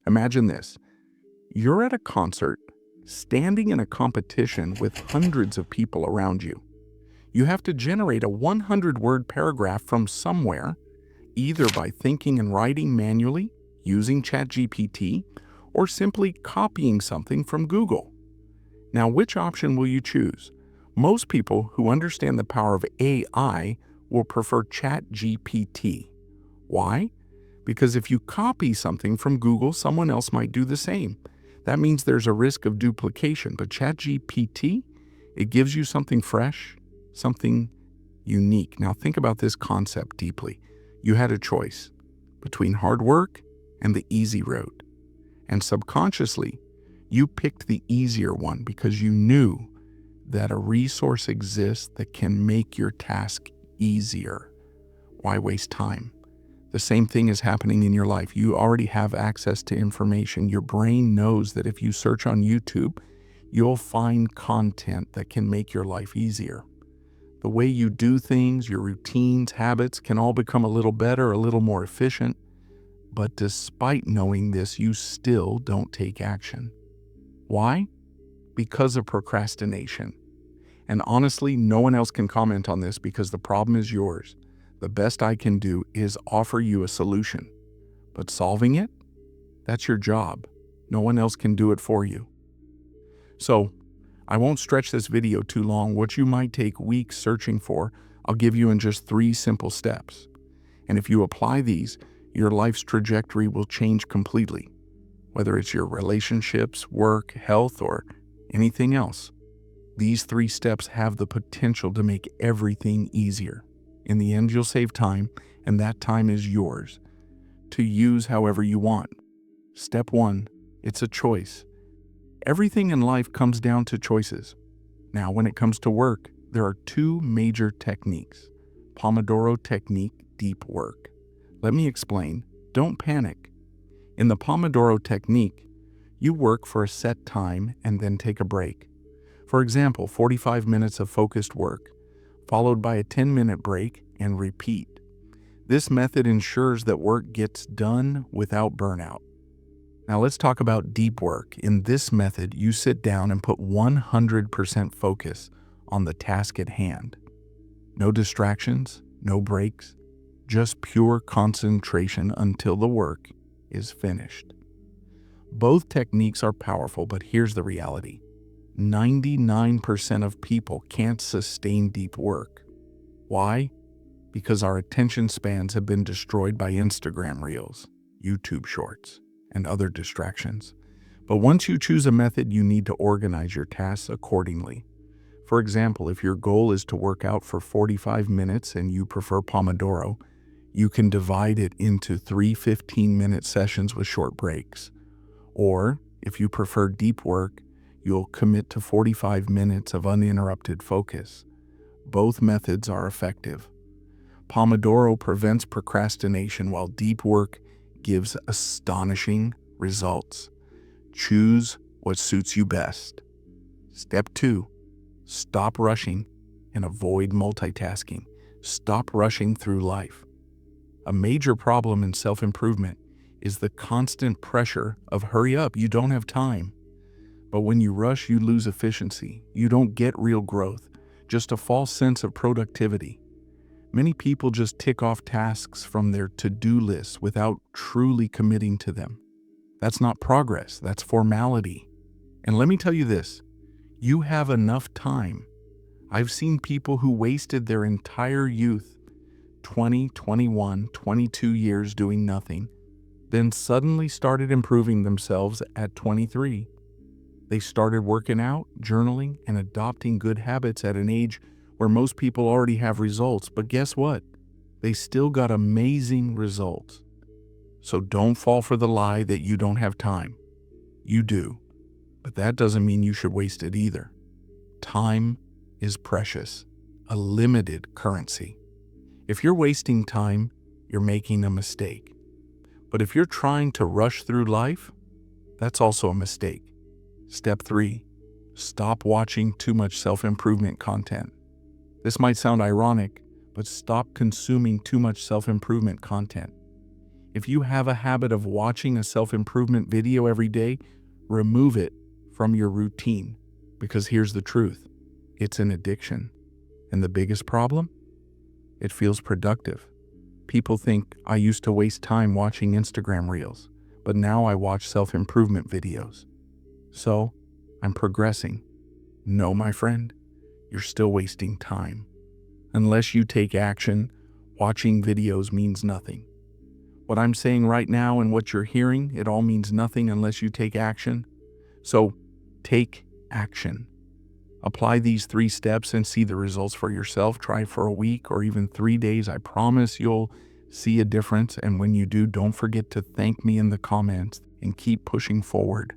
Imagine this. You're at a concert, standing in a competition with hundreds of people around you. You have to generate a 100-word paragraph from somewhere, either by thinking and writing manually, using ChatGPT, or simply copying something from Google. Now, which option will you choose? Most people who understand the power of AI will prefer ChatGPT. Why? Because if you copy something from Google, someone else might do the same. That means there's a risk of duplication, but ChatGPT, it gives you something fresh, something unique. Now think about this concept deeply. You had a choice between hard work and the easy road. And subconsciously, you picked the easier one because you knew that a resource exists that can make your task easier. Why waste time? The same thing is happening in your life. You already have access to information. Your brain knows that if you search on YouTube, you'll find content that can make your life easier. The way you do things, your routines, habits can all become a little better, a little more efficient. But despite knowing this, you still don't take action. Why? Because of procrastination. And honestly, no one else can comment on this because the problem is yours. The best I can do is offer you a solution. But solving it? That's your job. No one else can do it for you. So, I won't stretch this video too long. What you might take weeks searching for, I'll give you in just 3 simple steps. And if you apply these, your life's trajectory will change completely. Whether it's your relationships, work, health, or anything else. These 3 steps have the potential to make everything easier. In the end, you'll save time, and that time is yours to use however you want. Step 1, it's a choice. Everything in life comes down to choices. Now, when it comes to work, there are 2 major techniques. Pomodoro technique, deep work. Let me explain. Don't panic. In the Pomodoro technique, you work for a set time and then take a break. For example, 45 minutes of focused work, followed by a 10-minute break, and repeat. This method ensures that work gets done without burnout. Now let's talk about deep work. In this method, you sit down and put 100% focus on the task at hand. No distractions, no breaks, just pure concentration until the work is finished. Both techniques are powerful, but here's the reality. 99% of people can't sustain deep work. Why? Because our attention spans have been destroyed by Instagram Reels, YouTube Shorts, and other distractions. But once you choose a method, you need to organize your tasks accordingly. For example, if your goal is to work out for 45 minutes and you prefer Pomodoro, you can divide it into 3 15-minute sessions with short breaks. Or, if you prefer deep work, you'll commit to 45 minutes of uninterrupted focus. Both methods are effective. Pomodoro prevents procrastination while deep work gives astonishing results. Choose what suits you best. Step 2, stop rushing and avoid multitasking. Stop rushing through life. A major problem in self-improvement is the constant pressure of hurry up, you don't have time. But when you rush, you lose efficiency. You don't get real growth, just a false sense of productivity. Many people just tick off tasks from their to-do lists without truly committing to them. That's not progress, that's formality. And let me tell you this, you have enough time. I've seen people who wasted their entire youth, 20, 21, 22 years doing nothing, then suddenly started improving themselves at 23. They started working out, journaling, and adopting good habits at an age where most people already have results. But guess what? They still got amazing results. So don't fall for the lie that you don't have time. You do. But that doesn't mean you should waste it either. Time is precious, a limited currency. If you're wasting time, you're making a mistake. But if you're trying to rush through life, that's also a mistake. Step 3, stop watching too much self-improvement content. This might sound ironic, but stop consuming too much self-improvement content. If you have a habit of watching a self-improvement video every day, remove it from your routine, because here's the truth. It's an addiction. And the biggest problem? It feels productive. People think I used to waste time watching Instagram reels, but now I watch self-improvement videos. So, I'm progressing. No, my friend, you're still wasting time. Unless you take action, watching videos means nothing. What I'm saying right now and what you're hearing, it all means nothing unless you take action. So, take action. Apply these 3 steps and see the results for yourself. Try for a week or even 3 days. I promise you'll see a difference. And when you do, don't forget to thank me in the comments and keep pushing forward.